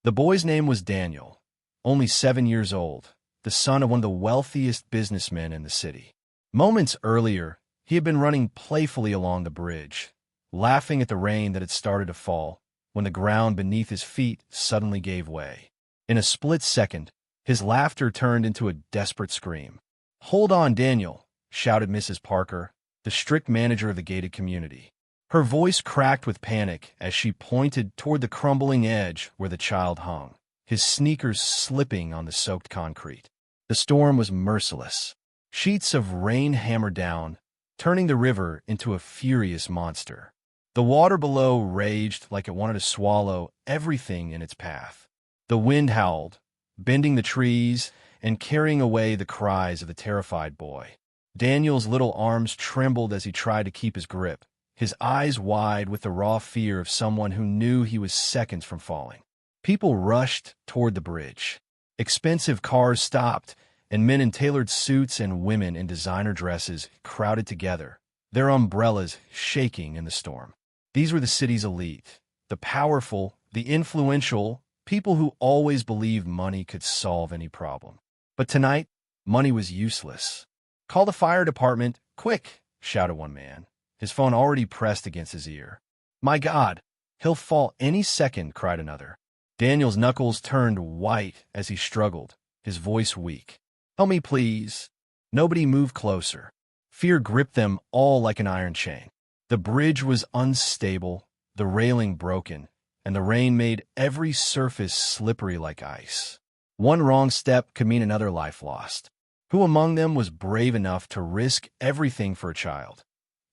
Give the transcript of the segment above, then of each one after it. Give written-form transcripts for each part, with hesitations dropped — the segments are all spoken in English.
The boy's name was Daniel, only 7 years old, the son of one of the wealthiest businessmen in the city. Moments earlier, he had been running playfully along the bridge, laughing at the rain that had started to fall, when the ground beneath his feet suddenly gave way. In a split second, his laughter turned into a desperate scream. "Hold on, Daniel," shouted Mrs. Parker, the strict manager of the gated community. Her voice cracked with panic as she pointed toward the crumbling edge where the child hung, his sneakers slipping on the soaked concrete. The storm was merciless. Sheets of rain hammered down, turning the river into a furious monster. The water below raged like it wanted to swallow everything in its path. The wind howled, bending the trees and carrying away the cries of the terrified boy. Daniel's little arms trembled as he tried to keep his grip, his eyes wide with the raw fear of someone who knew he was seconds from falling. People rushed toward the bridge. Expensive cars stopped, and men in tailored suits and women in designer dresses crowded together, their umbrellas shaking in the storm. These were the city's elite, the powerful, the influential, people who always believed money could solve any problem. But tonight, money was useless. "Call the fire department, quick," shouted one man, his phone already pressed against his ear. "My God, he'll fall any second," cried another. Daniel's knuckles turned white as he struggled, his voice weak. "Help me, please." Nobody moved closer. Fear gripped them all like an iron chain. The bridge was unstable, the railing broken, and the rain made every surface slippery like ice. One wrong step could mean another life lost. Who among them was brave enough to risk everything for a child,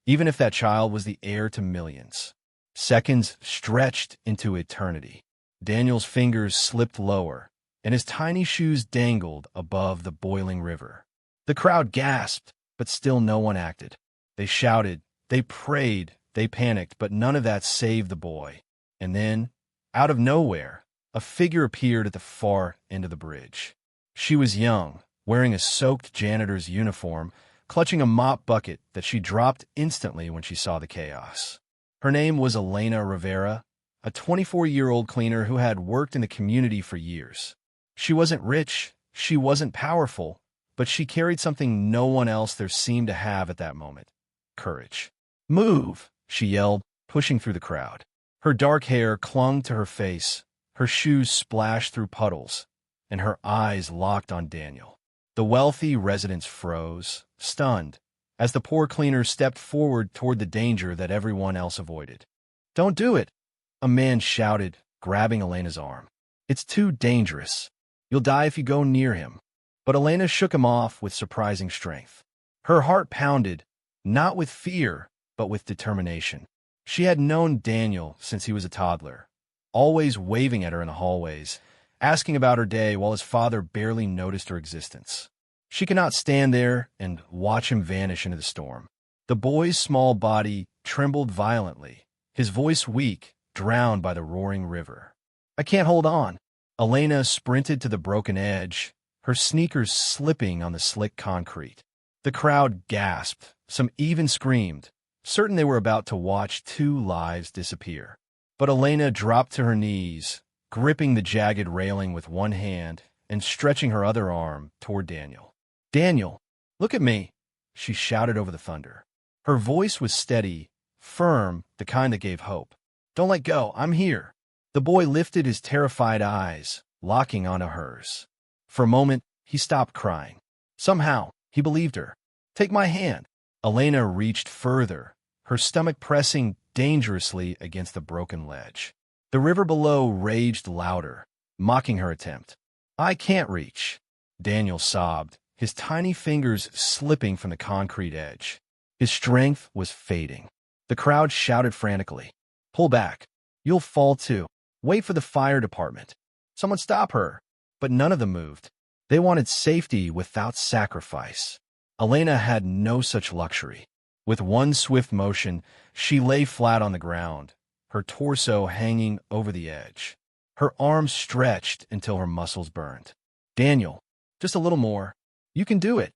even if that child was the heir to millions? Seconds stretched into eternity. Daniel's fingers slipped lower, and his tiny shoes dangled above the boiling river. The crowd gasped, but still no one acted. They shouted, they prayed, they panicked, but none of that saved the boy. And then, out of nowhere, a figure appeared at the far end of the bridge. She was young, wearing a soaked janitor's uniform, clutching a mop bucket that she dropped instantly when she saw the chaos. Her name was Elena Rivera, a 24-year-old cleaner who had worked in the community for years. She wasn't rich, she wasn't powerful, but she carried something no one else there seemed to have at that moment: courage. "Move!" she yelled, pushing through the crowd. Her dark hair clung to her face, her shoes splashed through puddles, and her eyes locked on Daniel. The wealthy residents froze, stunned, as the poor cleaner stepped forward toward the danger that everyone else avoided. "Don't do it!" a man shouted, grabbing Elena's arm. "It's too dangerous. You'll die if you go near him." But Elena shook him off with surprising strength. Her heart pounded, not with fear, but with determination. She had known Daniel since he was a toddler, always waving at her in the hallways, asking about her day while his father barely noticed her existence. She could not stand there and watch him vanish into the storm. The boy's small body trembled violently, his voice weak, drowned by the roaring river. "I can't hold on." Elena sprinted to the broken edge, her sneakers slipping on the slick concrete. The crowd gasped, some even screamed, certain they were about to watch two lives disappear. But Elena dropped to her knees, gripping the jagged railing with one hand and stretching her other arm toward Daniel. "Daniel, look at me," she shouted over the thunder. Her voice was steady, firm, the kind that gave hope. "Don't let go, I'm here." The boy lifted his terrified eyes, locking onto hers. For a moment, he stopped crying. Somehow, he believed her. "Take my hand." Elena reached further, her stomach pressing dangerously against the broken ledge. The river below raged louder, mocking her attempt. "I can't reach." Daniel sobbed, his tiny fingers slipping from the concrete edge. His strength was fading. The crowd shouted frantically, "Pull back. You'll fall too. Wait for the fire department. Someone stop her." But none of them moved. They wanted safety without sacrifice. Elena had no such luxury. With one swift motion, she lay flat on the ground, her torso hanging over the edge. Her arms stretched until her muscles burned. "Daniel, just a little more. You can do it."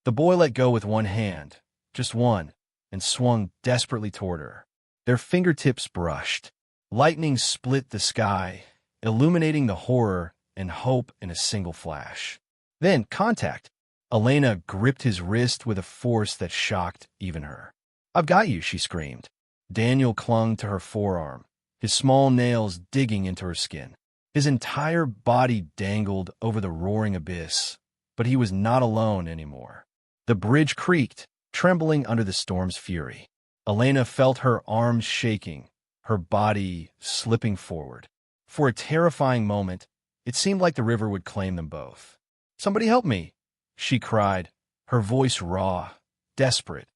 The boy let go with one hand, just one, and swung desperately toward her. Their fingertips brushed. Lightning split the sky, illuminating the horror and hope in a single flash. Then, contact. Elena gripped his wrist with a force that shocked even her. "I've got you," she screamed. Daniel clung to her forearm, his small nails digging into her skin. His entire body dangled over the roaring abyss, but he was not alone anymore. The bridge creaked, trembling under the storm's fury. Elena felt her arms shaking, her body slipping forward. For a terrifying moment, it seemed like the river would claim them both. "Somebody help me!" she cried, her voice raw, desperate,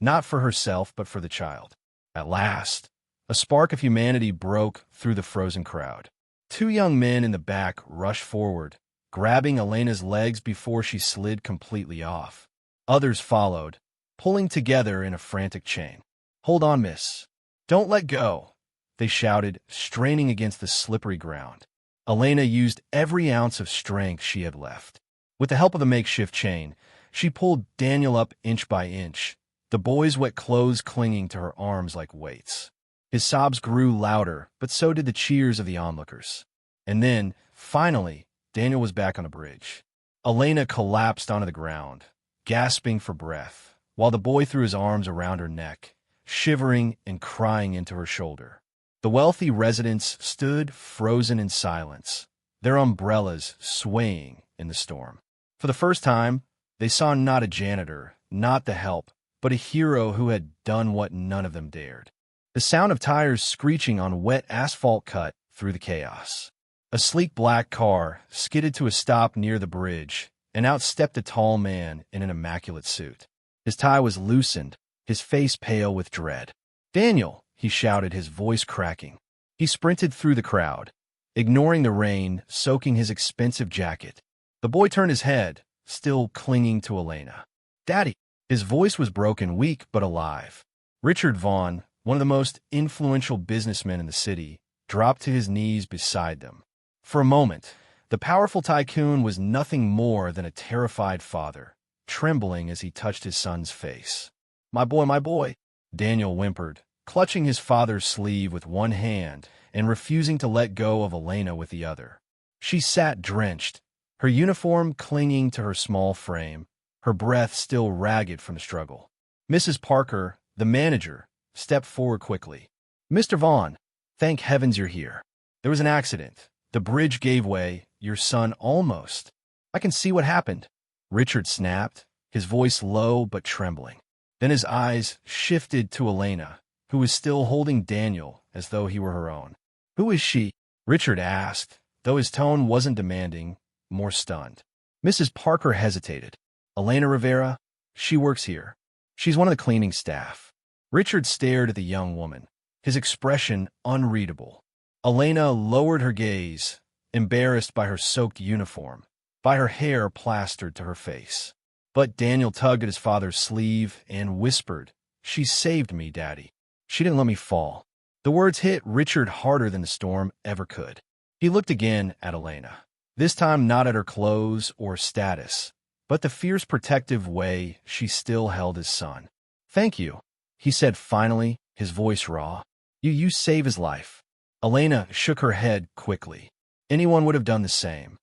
not for herself but for the child. At last, a spark of humanity broke through the frozen crowd. Two young men in the back rushed forward, grabbing Elena's legs before she slid completely off. Others followed, pulling together in a frantic chain. "Hold on, miss. Don't let go," they shouted, straining against the slippery ground. Elena used every ounce of strength she had left. With the help of the makeshift chain, she pulled Daniel up inch by inch, the boy's wet clothes clinging to her arms like weights. His sobs grew louder, but so did the cheers of the onlookers. And then, finally, Daniel was back on the bridge. Elena collapsed onto the ground, gasping for breath, while the boy threw his arms around her neck, shivering and crying into her shoulder. The wealthy residents stood frozen in silence, their umbrellas swaying in the storm. For the first time, they saw not a janitor, not the help, but a hero who had done what none of them dared. The sound of tires screeching on wet asphalt cut through the chaos. A sleek black car skidded to a stop near the bridge, and out stepped a tall man in an immaculate suit. His tie was loosened, his face pale with dread. "Daniel!" he shouted, his voice cracking. He sprinted through the crowd, ignoring the rain soaking his expensive jacket. The boy turned his head, still clinging to Elena. "Daddy!" His voice was broken, weak but alive. Richard Vaughn, one of the most influential businessmen in the city, dropped to his knees beside them. For a moment, the powerful tycoon was nothing more than a terrified father, trembling as he touched his son's face. My boy," Daniel whimpered, clutching his father's sleeve with one hand and refusing to let go of Elena with the other. She sat drenched, her uniform clinging to her small frame, her breath still ragged from the struggle. Mrs. Parker, the manager, stepped forward quickly. "Mr. Vaughn, thank heavens you're here. There was an accident. The bridge gave way. Your son almost—" "I can see what happened," Richard snapped, his voice low but trembling. Then his eyes shifted to Elena, who was still holding Daniel as though he were her own. "Who is she?" Richard asked, though his tone wasn't demanding, more stunned. Mrs. Parker hesitated. "Elena Rivera? She works here. She's one of the cleaning staff." Richard stared at the young woman, his expression unreadable. Elena lowered her gaze, embarrassed by her soaked uniform, by her hair plastered to her face. But Daniel tugged at his father's sleeve and whispered, "She saved me, Daddy. She didn't let me fall." The words hit Richard harder than the storm ever could. He looked again at Elena, this time not at her clothes or status, but the fierce protective way she still held his son. "Thank you," he said finally, his voice raw. You saved his life." Elena shook her head quickly. Anyone would have done the same.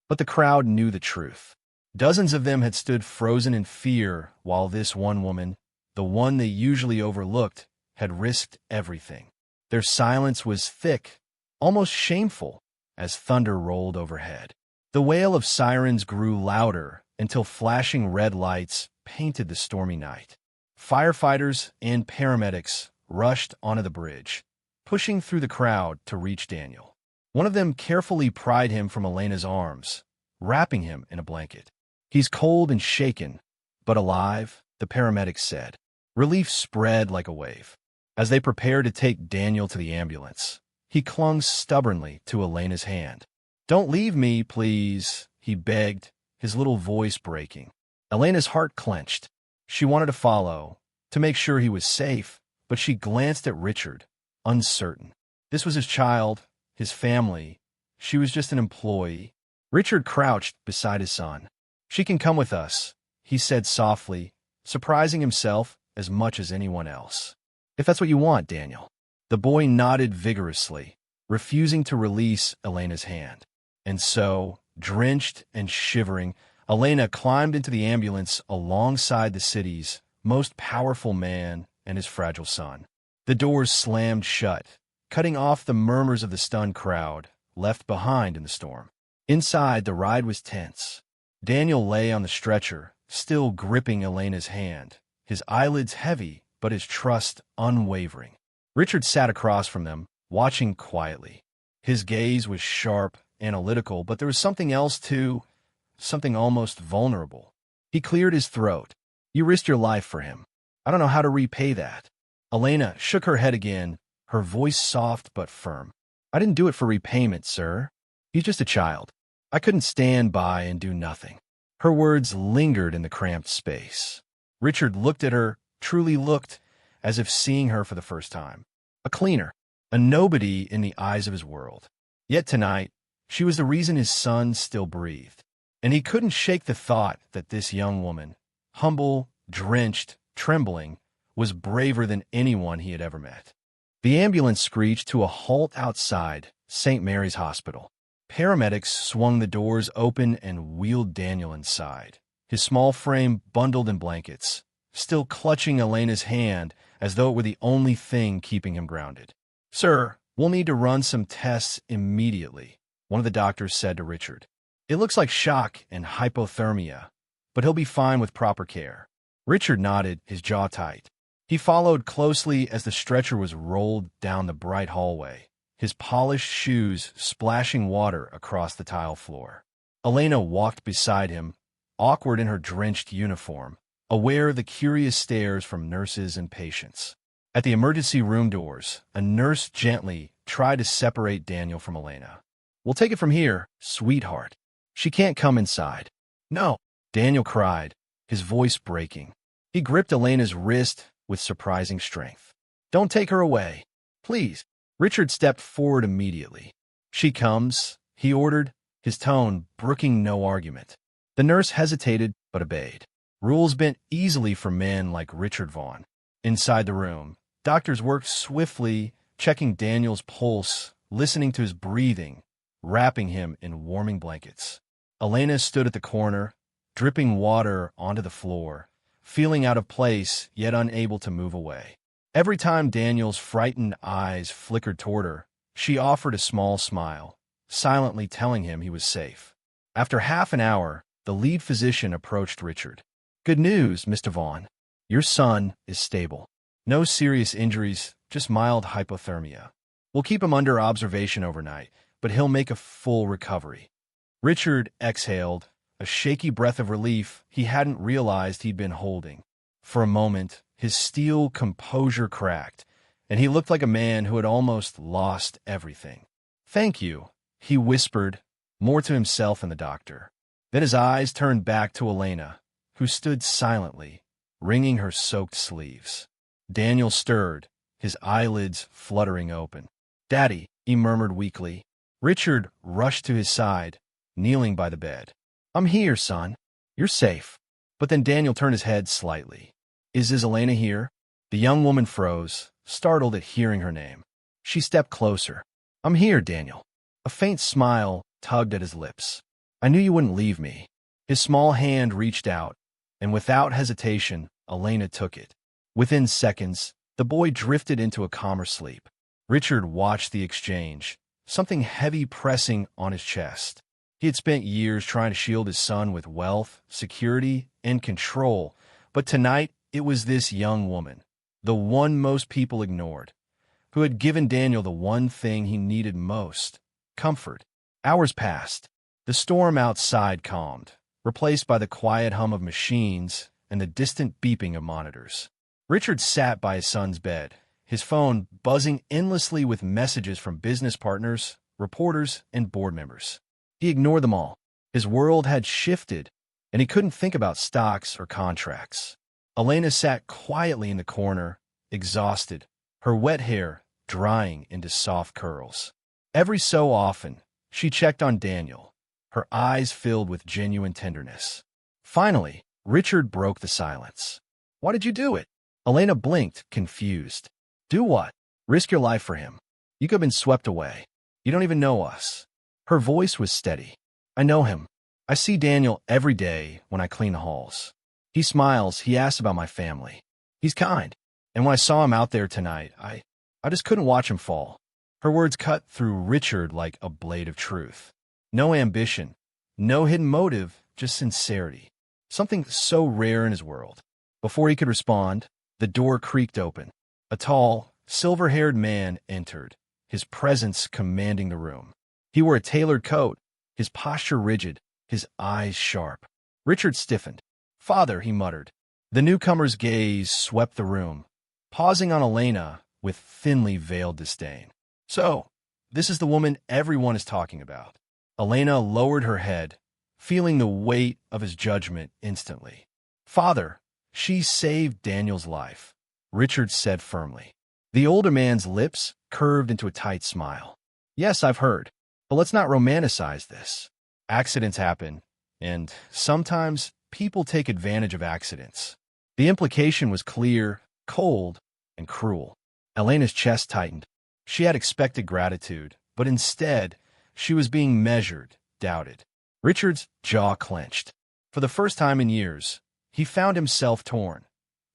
But the crowd knew the truth. Dozens of them had stood frozen in fear while this one woman, the one they usually overlooked, had risked everything. Their silence was thick, almost shameful, as thunder rolled overhead. The wail of sirens grew louder until flashing red lights painted the stormy night. Firefighters and paramedics rushed onto the bridge, pushing through the crowd to reach Daniel. One of them carefully pried him from Elena's arms, wrapping him in a blanket. "He's cold and shaken, but alive," the paramedics said. Relief spread like a wave. As they prepared to take Daniel to the ambulance, he clung stubbornly to Elena's hand. "Don't leave me, please," he begged, his little voice breaking. Elena's heart clenched. She wanted to follow, to make sure he was safe, but she glanced at Richard, uncertain. This was his child, his family. She was just an employee. Richard crouched beside his son. "She can come with us," he said softly, surprising himself as much as anyone else. "If that's what you want, Daniel." The boy nodded vigorously, refusing to release Elena's hand. And so, drenched and shivering, Elena climbed into the ambulance alongside the city's most powerful man and his fragile son. The doors slammed shut, cutting off the murmurs of the stunned crowd left behind in the storm. Inside, the ride was tense. Daniel lay on the stretcher, still gripping Elena's hand, his eyelids heavy but his trust unwavering. Richard sat across from them, watching quietly. His gaze was sharp, analytical, but there was something else too, something almost vulnerable. He cleared his throat. "You risked your life for him. I don't know how to repay that." Elena shook her head again, her voice soft but firm. "I didn't do it for repayment, sir. He's just a child. I couldn't stand by and do nothing." Her words lingered in the cramped space. Richard looked at her, truly looked, as if seeing her for the first time. A cleaner, a nobody in the eyes of his world. Yet tonight, she was the reason his son still breathed. And he couldn't shake the thought that this young woman, humble, drenched, trembling, was braver than anyone he had ever met. The ambulance screeched to a halt outside St. Mary's Hospital. Paramedics swung the doors open and wheeled Daniel inside, his small frame bundled in blankets, still clutching Elena's hand as though it were the only thing keeping him grounded. "Sir, we'll need to run some tests immediately," one of the doctors said to Richard. "It looks like shock and hypothermia, but he'll be fine with proper care." Richard nodded, his jaw tight. He followed closely as the stretcher was rolled down the bright hallway, his polished shoes splashing water across the tile floor. Elena walked beside him, awkward in her drenched uniform, aware of the curious stares from nurses and patients. At the emergency room doors, a nurse gently tried to separate Daniel from Elena. "We'll take it from here, sweetheart. She can't come inside." "No," Daniel cried, his voice breaking. He gripped Elena's wrist with surprising strength. "Don't take her away, please." Richard stepped forward immediately. "She comes," he ordered, his tone brooking no argument. The nurse hesitated but obeyed. Rules bent easily for men like Richard Vaughn. Inside the room, doctors worked swiftly, checking Daniel's pulse, listening to his breathing, wrapping him in warming blankets. Elena stood at the corner, dripping water onto the floor, feeling out of place yet unable to move away. Every time Daniel's frightened eyes flickered toward her, she offered a small smile, silently telling him he was safe. After half an hour, the lead physician approached Richard. "Good news, Mr. Vaughn. Your son is stable. No serious injuries, just mild hypothermia. We'll keep him under observation overnight, but he'll make a full recovery." Richard exhaled, a shaky breath of relief he hadn't realized he'd been holding. For a moment, his steel composure cracked, and he looked like a man who had almost lost everything. "Thank you," he whispered, more to himself and the doctor. Then his eyes turned back to Elena, who stood silently, wringing her soaked sleeves. Daniel stirred, his eyelids fluttering open. "Daddy," he murmured weakly. Richard rushed to his side, kneeling by the bed. "I'm here, son. You're safe." But then Daniel turned his head slightly. Is Elena here?" The young woman froze, startled at hearing her name. She stepped closer. "I'm here, Daniel." A faint smile tugged at his lips. "I knew you wouldn't leave me." His small hand reached out, and without hesitation, Elena took it. Within seconds, the boy drifted into a calmer sleep. Richard watched the exchange, something heavy pressing on his chest. He had spent years trying to shield his son with wealth, security, and control, but tonight it was this young woman, the one most people ignored, who had given Daniel the one thing he needed most: comfort. Hours passed. The storm outside calmed, replaced by the quiet hum of machines and the distant beeping of monitors. Richard sat by his son's bed, his phone buzzing endlessly with messages from business partners, reporters, and board members. He ignored them all. His world had shifted, and he couldn't think about stocks or contracts. Elena sat quietly in the corner, exhausted, her wet hair drying into soft curls. Every so often, she checked on Daniel, her eyes filled with genuine tenderness. Finally, Richard broke the silence. "Why did you do it?" Elena blinked, confused. "Do what?" "Risk your life for him. You could have been swept away." You don't even know us." Her voice was steady. "I know him. I see Daniel every day when I clean the halls. He smiles, he asks about my family. He's kind. And when I saw him out there tonight, I just couldn't watch him fall." Her words cut through Richard like a blade of truth. No ambition, no hidden motive, just sincerity. Something so rare in his world. Before he could respond, the door creaked open. A tall, silver-haired man entered, his presence commanding the room. He wore a tailored coat, his posture rigid, his eyes sharp. Richard stiffened. "Father," he muttered. The newcomer's gaze swept the room, pausing on Elena with thinly veiled disdain. "So, this is the woman everyone is talking about." Elena lowered her head, feeling the weight of his judgment instantly. "Father, she saved Daniel's life," Richard said firmly. The older man's lips curved into a tight smile. "Yes, I've heard, but let's not romanticize this. Accidents happen, and sometimes people take advantage of accidents." The implication was clear, cold, and cruel. Elena's chest tightened. She had expected gratitude, but instead, she was being measured, doubted. Richard's jaw clenched. For the first time in years, he found himself torn,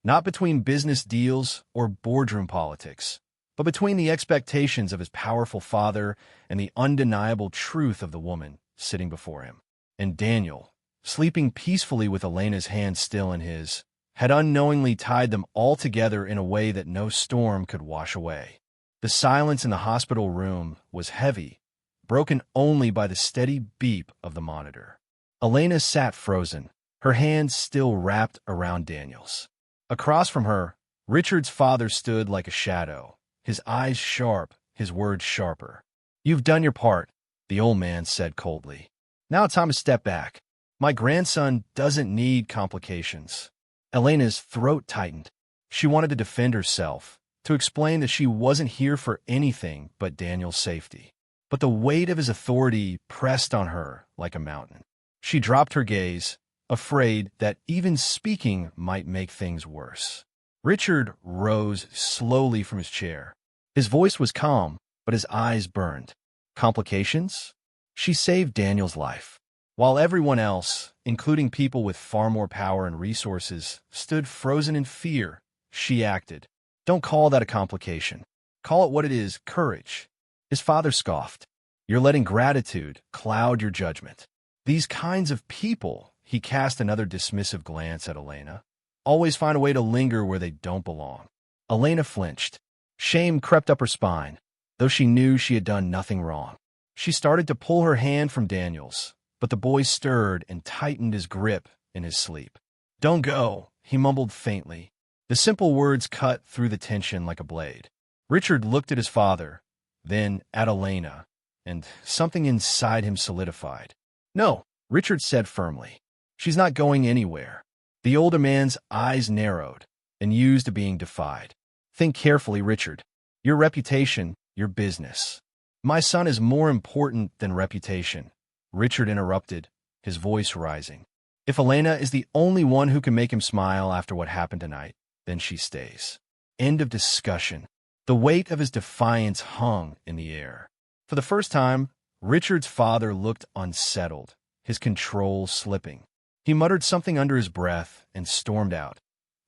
not between business deals or boardroom politics, but between the expectations of his powerful father and the undeniable truth of the woman sitting before him. And Daniel, sleeping peacefully with Elena's hand still in his, had unknowingly tied them all together in a way that no storm could wash away. The silence in the hospital room was heavy, broken only by the steady beep of the monitor. Elena sat frozen, her hands still wrapped around Daniel's. Across from her, Richard's father stood like a shadow, his eyes sharp, his words sharper. "You've done your part," the old man said coldly. "Now it's time to step back. My grandson doesn't need complications." Elena's throat tightened. She wanted to defend herself, to explain that she wasn't here for anything but Daniel's safety. But the weight of his authority pressed on her like a mountain. She dropped her gaze, afraid that even speaking might make things worse. Richard rose slowly from his chair. His voice was calm, but his eyes burned. Complications? She saved Daniel's life. While everyone else, including people with far more power and resources, stood frozen in fear, she acted. "Don't call that a complication. Call it what it is, courage." His father scoffed. "You're letting gratitude cloud your judgment." These kinds of people, he cast another dismissive glance at Elena, always find a way to linger where they don't belong. Elena flinched. Shame crept up her spine, though she knew she had done nothing wrong. She started to pull her hand from Daniel's, but the boy stirred and tightened his grip in his sleep. "Don't go," he mumbled faintly. The simple words cut through the tension like a blade. Richard looked at his father, then at Elena, and something inside him solidified. "No," Richard said firmly. "She's not going anywhere." The older man's eyes narrowed, and used to being defied. "Think carefully, Richard. Your reputation, your business." "My son is more important than reputation," Richard interrupted, his voice rising. "If Elena is the only one who can make him smile after what happened tonight, then she stays." End of discussion. The weight of his defiance hung in the air. For the first time, Richard's father looked unsettled, his control slipping. He muttered something under his breath and stormed out,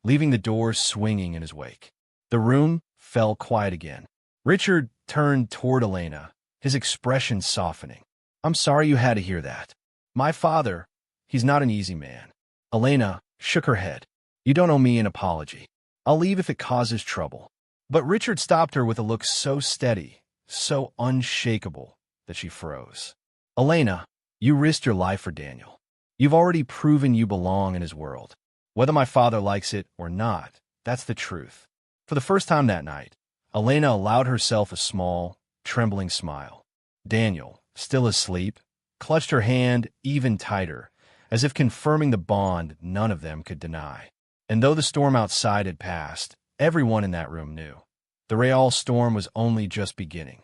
leaving the door swinging in his wake. The room fell quiet again. Richard turned toward Elena, his expression softening. "I'm sorry you had to hear that. My father, he's not an easy man." Elena shook her head. "You don't owe me an apology. I'll leave if it causes trouble." But Richard stopped her with a look so steady, so unshakable, that she froze. "Elena, you risked your life for Daniel. You've already proven you belong in his world. Whether my father likes it or not, that's the truth." For the first time that night, Elena allowed herself a small, trembling smile. Daniel, still asleep, clutched her hand even tighter, as if confirming the bond none of them could deny. And though the storm outside had passed, everyone in that room knew. The Real storm was only just beginning.